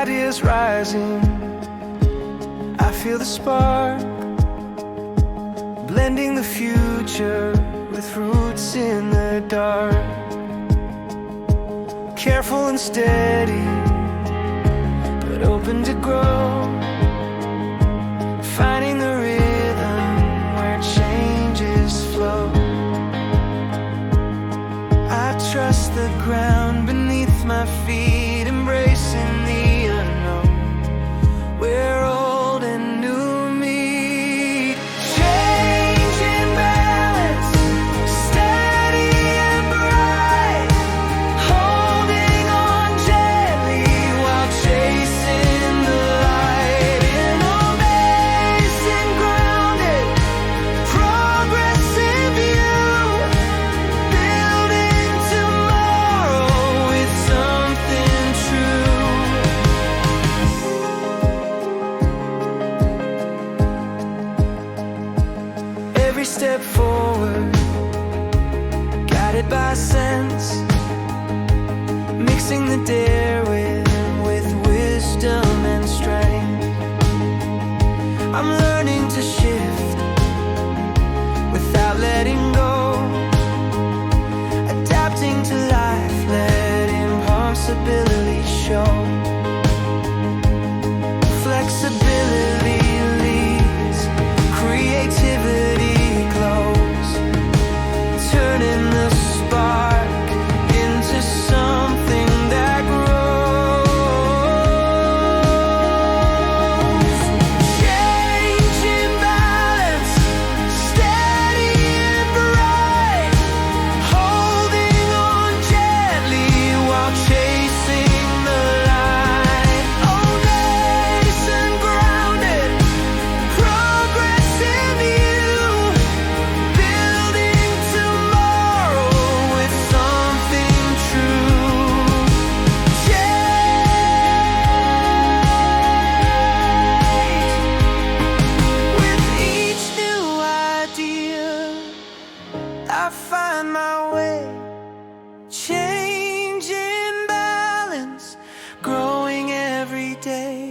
ideas rising. I feel the spark, blending the future with roots in the dark. Careful and steady, but open to grow. Finding the rhythm where changes flow. I trust the ground beneath my feet, embracing the unknown, where old and new meet. Change in balance, steady and bright, holding on gently while chasing the light. In a maze and grounded, progress in view, building tomorrow with something true. Every step forward, guided by sense, mixing the dare with wisdom and strength. I'm learning to shift without letting go, adapting to life, letting possibility show. Flexibility leads, creativity glows, turning the spark into something that grows. Change in balance, steady and bright, holding on gently while chasing the light. Oh, nice and grounded, progress in view, building tomorrow with something true. Change. With each new idea, I find my way. Change in balance, growing every day.